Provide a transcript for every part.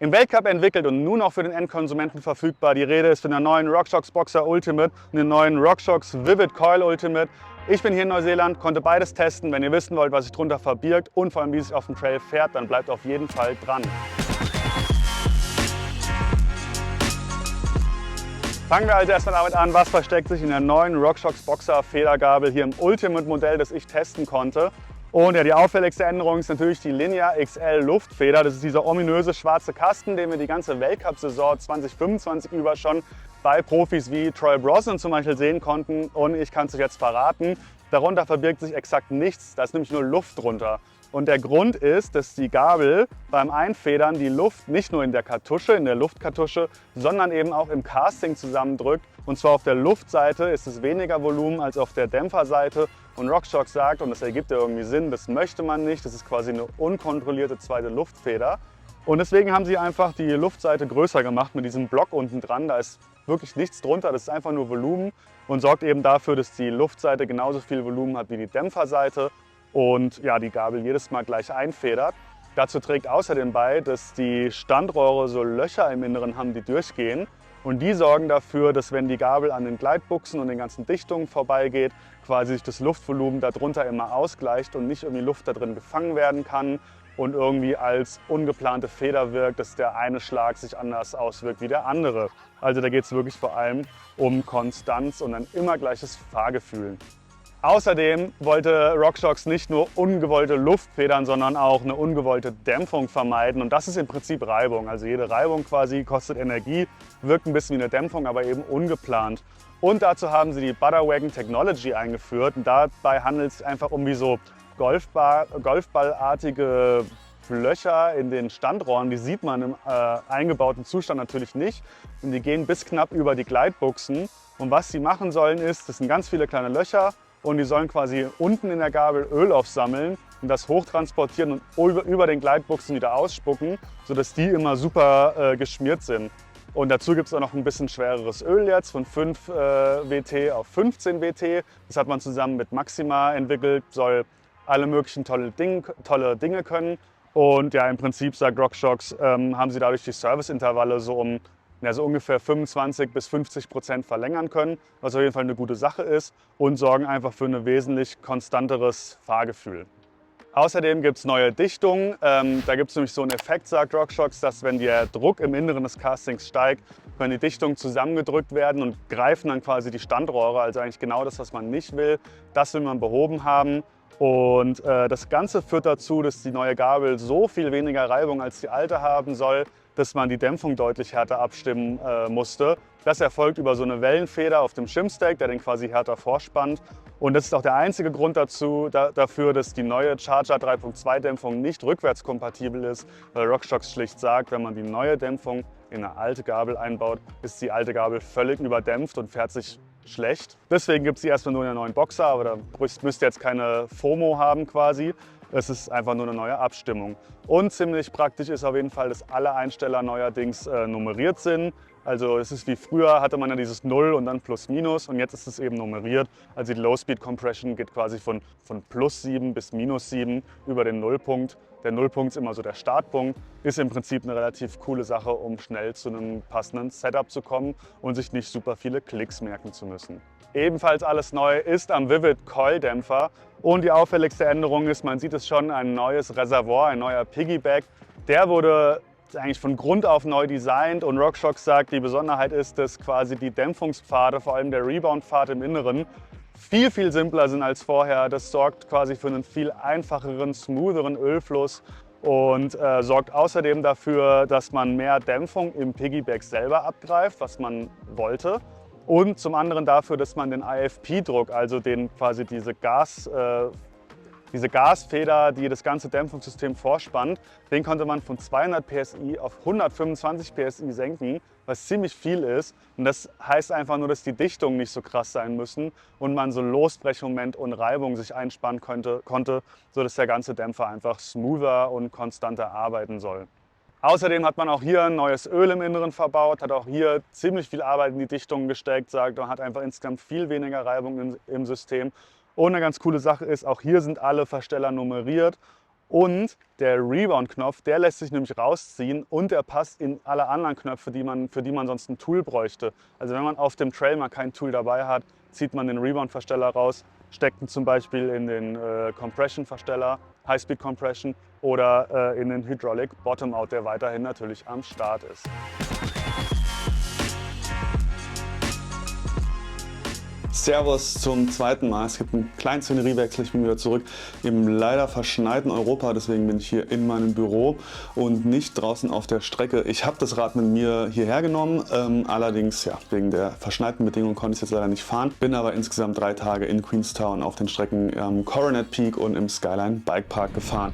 Im Weltcup entwickelt und nun auch für den Endkonsumenten verfügbar. Die Rede ist von der neuen RockShox Boxer Ultimate und den neuen RockShox Vivid Coil Ultimate. Ich bin hier in Neuseeland, konnte beides testen. Wenn ihr wissen wollt, was sich darunter verbirgt und vor allem, wie es sich auf dem Trail fährt, dann bleibt auf jeden Fall dran. Fangen wir also erstmal damit an, was versteckt sich in der neuen RockShox Boxer Federgabel hier im Ultimate Modell, das ich testen konnte. Und ja, die auffälligste Änderung ist natürlich die Linear XL Luftfeder. Das ist dieser ominöse schwarze Kasten, den wir die ganze Weltcup-Saison 2025 über schon bei Profis wie Troy Brosnan zum Beispiel sehen konnten. Und ich kann es euch jetzt verraten, darunter verbirgt sich exakt nichts, da ist nämlich nur Luft drunter. Und der Grund ist, dass die Gabel beim Einfedern die Luft nicht nur in der Kartusche, in der Luftkartusche, sondern eben auch im Casting zusammendrückt. Und zwar auf der Luftseite ist es weniger Volumen als auf der Dämpferseite. Und RockShox sagt, und das ergibt ja irgendwie Sinn, das möchte man nicht, das ist quasi eine unkontrollierte zweite Luftfeder. Und deswegen haben sie einfach die Luftseite größer gemacht mit diesem Block unten dran. Da ist wirklich nichts drunter, das ist einfach nur Volumen und sorgt eben dafür, dass die Luftseite genauso viel Volumen hat wie die Dämpferseite und ja, die Gabel jedes Mal gleich einfedert. Dazu trägt außerdem bei, dass die Standrohre so Löcher im Inneren haben, die durchgehen. Und die sorgen dafür, dass wenn die Gabel an den Gleitbuchsen und den ganzen Dichtungen vorbeigeht, quasi sich das Luftvolumen darunter immer ausgleicht und nicht irgendwie Luft da drin gefangen werden kann und irgendwie als ungeplante Feder wirkt, dass der eine Schlag sich anders auswirkt wie der andere. Also da geht es wirklich vor allem um Konstanz und ein immer gleiches Fahrgefühl. Außerdem wollte RockShox nicht nur ungewollte Luftfedern, sondern auch eine ungewollte Dämpfung vermeiden. Und das ist im Prinzip Reibung. Also jede Reibung quasi kostet Energie, wirkt ein bisschen wie eine Dämpfung, aber eben ungeplant. Und dazu haben sie die Butterwagon Technology eingeführt. Und dabei handelt es sich einfach um wie so Golfballartige Löcher in den Standrohren. Die sieht man im eingebauten Zustand natürlich nicht. Und die gehen bis knapp über die Gleitbuchsen. Und was sie machen sollen ist, das sind ganz viele kleine Löcher. Und die sollen quasi unten in der Gabel Öl aufsammeln und das hochtransportieren und über den Gleitbuchsen wieder ausspucken, sodass die immer super geschmiert sind. Und dazu gibt es auch noch ein bisschen schwereres Öl jetzt von 5 WT auf 15 WT. Das hat man zusammen mit Maxima entwickelt, soll alle möglichen tolle Dinge können. Und ja, im Prinzip, sagt RockShox, haben sie dadurch die Serviceintervalle so so ungefähr 25 bis 50% verlängern können, was auf jeden Fall eine gute Sache ist und sorgen einfach für ein wesentlich konstanteres Fahrgefühl. Außerdem gibt es neue Dichtungen. Da gibt es nämlich so einen Effekt, sagt RockShox, dass wenn der Druck im Inneren des Castings steigt, können die Dichtungen zusammengedrückt werden und greifen dann quasi die Standrohre, also eigentlich genau das, was man nicht will. Das will man behoben haben. Und das Ganze führt dazu, dass die neue Gabel so viel weniger Reibung als die alte haben soll, dass man die Dämpfung deutlich härter abstimmen musste. Das erfolgt über so eine Wellenfeder auf dem Shimstake, der den quasi härter vorspannt. Und das ist auch der einzige Grund dafür, dass die neue Charger 3.2 Dämpfung nicht rückwärtskompatibel ist, weil RockShox schlicht sagt, wenn man die neue Dämpfung in eine alte Gabel einbaut, ist die alte Gabel völlig überdämpft und fährt sich schlecht. Deswegen gibt es sie erstmal nur in der neuen Boxer, aber da müsst ihr jetzt keine FOMO haben quasi. Es ist einfach nur eine neue Abstimmung. Und ziemlich praktisch ist auf jeden Fall, dass alle Einsteller neuerdings nummeriert sind. Also es ist wie früher, hatte man ja dieses 0 und dann Plus Minus und jetzt ist es eben nummeriert. Also die Low Speed Compression geht quasi von plus 7 bis minus 7 über den Nullpunkt. Der Nullpunkt ist immer so der Startpunkt, ist im Prinzip eine relativ coole Sache, um schnell zu einem passenden Setup zu kommen und sich nicht super viele Klicks merken zu müssen. Ebenfalls alles neu ist am Vivid Coil Dämpfer und die auffälligste Änderung ist, man sieht es schon, ein neues Reservoir, ein neuer Piggyback. Der wurde eigentlich von Grund auf neu designt und RockShox sagt, die Besonderheit ist, dass quasi die Dämpfungspfade, vor allem der Rebound-Pfad im Inneren, viel simpler sind als vorher. Das sorgt quasi für einen viel einfacheren, smootheren Ölfluss und sorgt außerdem dafür, dass man mehr Dämpfung im Piggyback selber abgreift, was man wollte. Und zum anderen dafür, dass man den IFP-Druck, also quasi diese Gasfeder, die das ganze Dämpfungssystem vorspannt, den konnte man von 200 PSI auf 125 PSI senken, was ziemlich viel ist. Und das heißt einfach nur, dass die Dichtungen nicht so krass sein müssen und man so Losbrechmoment und Reibung sich einspannen konnte, sodass der ganze Dämpfer einfach smoother und konstanter arbeiten soll. Außerdem hat man auch hier ein neues Öl im Inneren verbaut, hat auch hier ziemlich viel Arbeit in die Dichtungen gesteckt, sagt, man hat einfach insgesamt viel weniger Reibung im System. Und eine ganz coole Sache ist, auch hier sind alle Versteller nummeriert Und der Rebound-Knopf, der lässt sich nämlich rausziehen und der passt in alle anderen Knöpfe, für die man sonst ein Tool bräuchte. Also wenn man auf dem Trail mal kein Tool dabei hat, zieht man den Rebound-Versteller raus, steckt ihn zum Beispiel in den Compression-Versteller, High-Speed Compression oder in den Hydraulic Bottom-Out, der weiterhin natürlich am Start ist. Servus zum zweiten Mal. Es gibt einen kleinen Szeneriewechsel. Ich bin wieder zurück im leider verschneiten Europa. Deswegen bin ich hier in meinem Büro und nicht draußen auf der Strecke. Ich habe das Rad mit mir hierher genommen. Allerdings, ja, wegen der verschneiten Bedingungen konnte ich es jetzt leider nicht fahren. Bin aber insgesamt 3 Tage in Queenstown auf den Strecken am Coronet Peak und im Skyline Bike Park gefahren.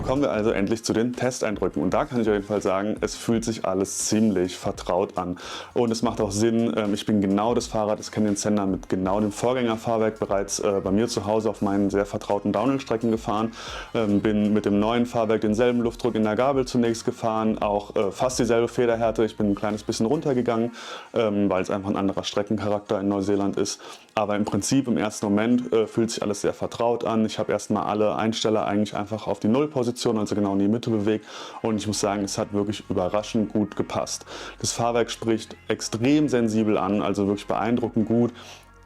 Kommen wir also endlich zu den Testeindrücken und da kann ich auf jeden Fall sagen, es fühlt sich alles ziemlich vertraut an und es macht auch Sinn. Ich bin genau das Fahrrad des Canyon Sender mit genau dem Vorgängerfahrwerk bereits bei mir zu Hause auf meinen sehr vertrauten Downhill-Strecken gefahren, bin mit dem neuen Fahrwerk denselben Luftdruck in der Gabel zunächst gefahren, auch fast dieselbe Federhärte. Ich bin ein kleines bisschen runtergegangen, weil es einfach ein anderer Streckencharakter in Neuseeland ist, aber im Prinzip im ersten Moment fühlt sich alles sehr vertraut an. Ich habe erstmal alle Einsteller eigentlich einfach auf die Nullposition, also genau in die Mitte bewegt und ich muss sagen, es hat wirklich überraschend gut gepasst. Das Fahrwerk spricht extrem sensibel an, also wirklich beeindruckend gut.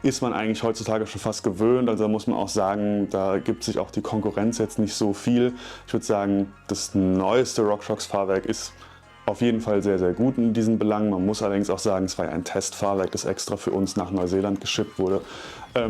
Ist man eigentlich heutzutage schon fast gewöhnt, also da muss man auch sagen, da gibt sich auch die Konkurrenz jetzt nicht so viel. Ich würde sagen, das neueste RockShox Fahrwerk ist auf jeden Fall sehr, sehr gut in diesen Belangen. Man muss allerdings auch sagen, es war ja ein Testfahrwerk, das extra für uns nach Neuseeland geschippt wurde.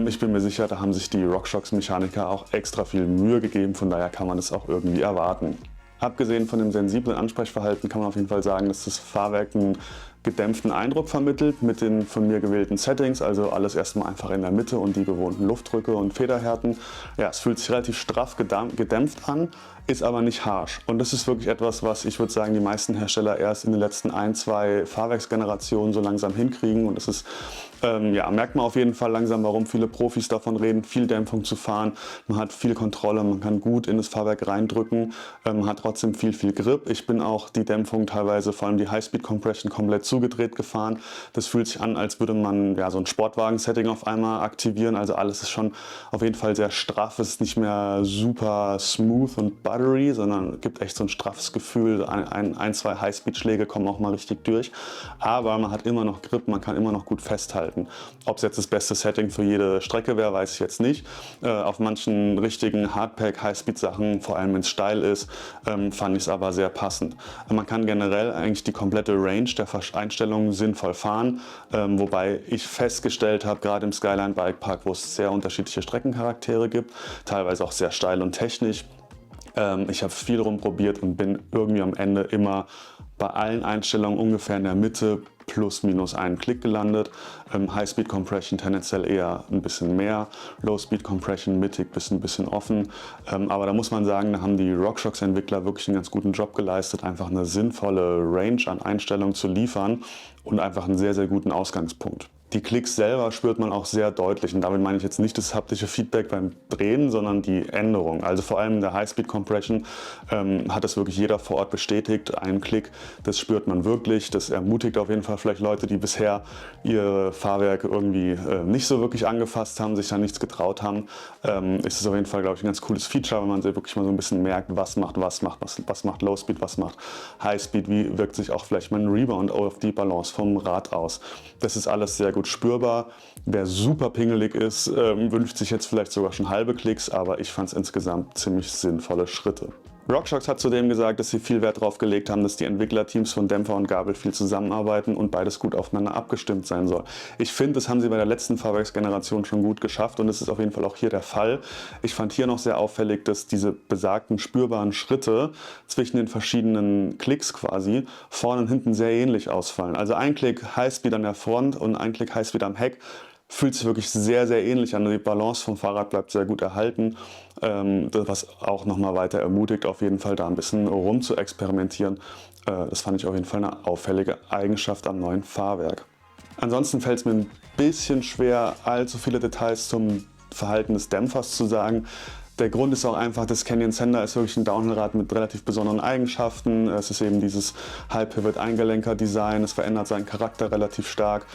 Ich bin mir sicher, da haben sich die RockShox-Mechaniker auch extra viel Mühe gegeben, von daher kann man das auch irgendwie erwarten. Abgesehen von dem sensiblen Ansprechverhalten kann man auf jeden Fall sagen, dass das Fahrwerk einen gedämpften Eindruck vermittelt mit den von mir gewählten Settings, also alles erstmal einfach in der Mitte und die gewohnten Luftdrücke und Federhärten. Ja, es fühlt sich relativ straff gedämpft an, ist aber nicht harsch. Und das ist wirklich etwas, was ich würde sagen, die meisten Hersteller erst in den letzten 1, 2 Fahrwerksgenerationen so langsam hinkriegen. Und das ist, ja, merkt man auf jeden Fall langsam, warum viele Profis davon reden, viel Dämpfung zu fahren. Man hat viel Kontrolle, man kann gut in das Fahrwerk reindrücken, hat trotzdem viel Grip. Ich bin auch die Dämpfung teilweise, vor allem die High-Speed Compression, komplett zugedreht gefahren. Das fühlt sich an, als würde man ja, so ein Sportwagen-Setting auf einmal aktivieren. Also alles ist schon auf jeden Fall sehr straff. Es ist nicht mehr super smooth und buttery, sondern gibt echt so ein straffes Gefühl. Ein, 2 High-Speed-Schläge kommen auch mal richtig durch. Aber man hat immer noch Grip, man kann immer noch gut festhalten. Ob es jetzt das beste Setting für jede Strecke wäre, weiß ich jetzt nicht. Auf manchen richtigen Hardpack, High-Speed-Sachen, vor allem wenn es steil ist, fand ich es aber sehr passend. Man kann generell eigentlich die komplette Range der Einstellungen sinnvoll fahren, wobei ich festgestellt habe, gerade im Skyline Bike Park, wo es sehr unterschiedliche Streckencharaktere gibt, teilweise auch sehr steil und technisch. Ich habe viel rumprobiert und bin irgendwie am Ende immer bei allen Einstellungen ungefähr in der Mitte plus minus einen Klick gelandet. High-Speed Compression tendenziell eher ein bisschen mehr, Low-Speed Compression mittig bis ein bisschen offen. Aber da muss man sagen, da haben die RockShox Entwickler wirklich einen ganz guten Job geleistet, einfach eine sinnvolle Range an Einstellungen zu liefern und einfach einen sehr, sehr guten Ausgangspunkt. Die Klicks selber spürt man auch sehr deutlich und damit meine ich jetzt nicht das haptische Feedback beim Drehen, sondern die Änderung. Also vor allem in der High-Speed Compression hat das wirklich jeder vor Ort bestätigt. Ein Klick, das spürt man wirklich. Das ermutigt auf jeden Fall vielleicht Leute, die bisher ihr Fahrwerk irgendwie nicht so wirklich angefasst haben, sich da nichts getraut haben. Ist es auf jeden Fall, glaube ich, ein ganz cooles Feature, wenn man wirklich mal so ein bisschen merkt, was macht Low Speed, was macht High Speed, wie wirkt sich auch vielleicht mal ein Rebound auf die Balance vom Rad aus. Das ist alles sehr gut spürbar. Wer super pingelig ist, wünscht sich jetzt vielleicht sogar schon halbe Klicks, aber ich fand es insgesamt ziemlich sinnvolle Schritte. RockShox hat zudem gesagt, dass sie viel Wert darauf gelegt haben, dass die Entwicklerteams von Dämpfer und Gabel viel zusammenarbeiten und beides gut aufeinander abgestimmt sein soll. Ich finde, das haben sie bei der letzten Fahrwerksgeneration schon gut geschafft und das ist auf jeden Fall auch hier der Fall. Ich fand hier noch sehr auffällig, dass diese besagten spürbaren Schritte zwischen den verschiedenen Klicks quasi vorne und hinten sehr ähnlich ausfallen. Also ein Klick Highspeed an der Front und ein Klick Highspeed am Heck fühlt sich wirklich sehr, sehr ähnlich an. Die Balance vom Fahrrad bleibt sehr gut erhalten, was auch nochmal weiter ermutigt, auf jeden Fall da ein bisschen rum zu experimentieren. Das fand ich auf jeden Fall eine auffällige Eigenschaft am neuen Fahrwerk. Ansonsten fällt es mir ein bisschen schwer, allzu viele Details zum Verhalten des Dämpfers zu sagen. Der Grund ist auch einfach, das Canyon Sender ist wirklich ein Downhill-Rad mit relativ besonderen Eigenschaften. Es ist eben dieses High-Pivot-Eingelenker-Design, es verändert seinen Charakter relativ stark.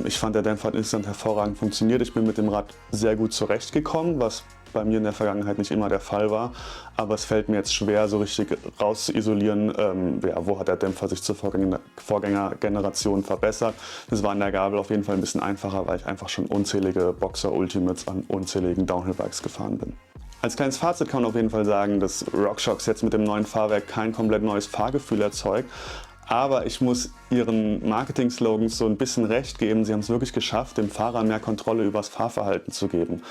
Ich fand, der Dämpfer hat insgesamt hervorragend funktioniert. Ich bin mit dem Rad sehr gut zurechtgekommen, was bei mir in der Vergangenheit nicht immer der Fall war. Aber es fällt mir jetzt schwer, so richtig rauszuisolieren, wo hat der Dämpfer sich zur Vorgängergeneration verbessert. Das war an der Gabel auf jeden Fall ein bisschen einfacher, weil ich einfach schon unzählige Boxer Ultimates an unzähligen Downhill-Bikes gefahren bin. Als kleines Fazit kann man auf jeden Fall sagen, dass RockShox jetzt mit dem neuen Fahrwerk kein komplett neues Fahrgefühl erzeugt. Aber ich muss ihren Marketing-Slogans so ein bisschen recht geben. Sie haben es wirklich geschafft, dem Fahrer mehr Kontrolle über das Fahrverhalten zu geben.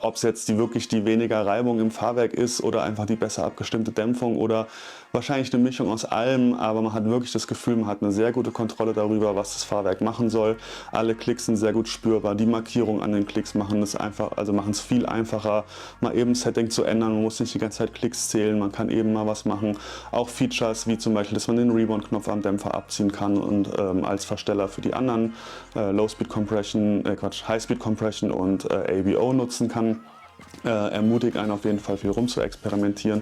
Ob es jetzt wirklich die weniger Reibung im Fahrwerk ist oder einfach die besser abgestimmte Dämpfung oder wahrscheinlich eine Mischung aus allem, aber man hat wirklich das Gefühl, man hat eine sehr gute Kontrolle darüber, was das Fahrwerk machen soll. Alle Klicks sind sehr gut spürbar, die Markierungen an den Klicks machen es einfach, also machen es viel einfacher, mal eben Setting zu ändern, man muss nicht die ganze Zeit Klicks zählen, man kann eben mal was machen. Auch Features wie zum Beispiel, dass man den Rebound-Knopf am Dämpfer abziehen kann und als Versteller für die anderen Low-Speed Compression, High-Speed Compression und ABO nutzen kann. Ermutigt einen auf jeden Fall viel rum zu experimentieren.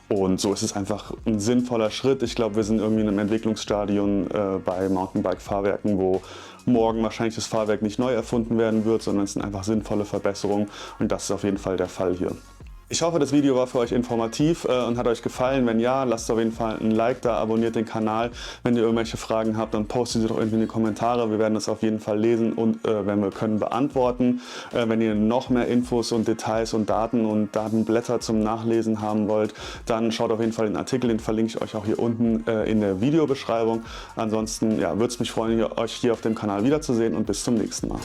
Und so ist es einfach ein sinnvoller Schritt. Ich glaube, wir sind irgendwie in einem Entwicklungsstadion bei Mountainbike-Fahrwerken, wo morgen wahrscheinlich das Fahrwerk nicht neu erfunden werden wird, sondern es sind einfach sinnvolle Verbesserungen und das ist auf jeden Fall der Fall hier. Ich hoffe, das Video war für euch informativ und hat euch gefallen. Wenn ja, lasst auf jeden Fall ein Like da, abonniert den Kanal. Wenn ihr irgendwelche Fragen habt, dann postet sie doch irgendwie in die Kommentare. Wir werden das auf jeden Fall lesen und wenn wir können, beantworten. Wenn ihr noch mehr Infos und Details und Daten und Datenblätter zum Nachlesen haben wollt, dann schaut auf jeden Fall den Artikel, den verlinke ich euch auch hier unten in der Videobeschreibung. Ansonsten würde es mich freuen, euch hier auf dem Kanal wiederzusehen und bis zum nächsten Mal.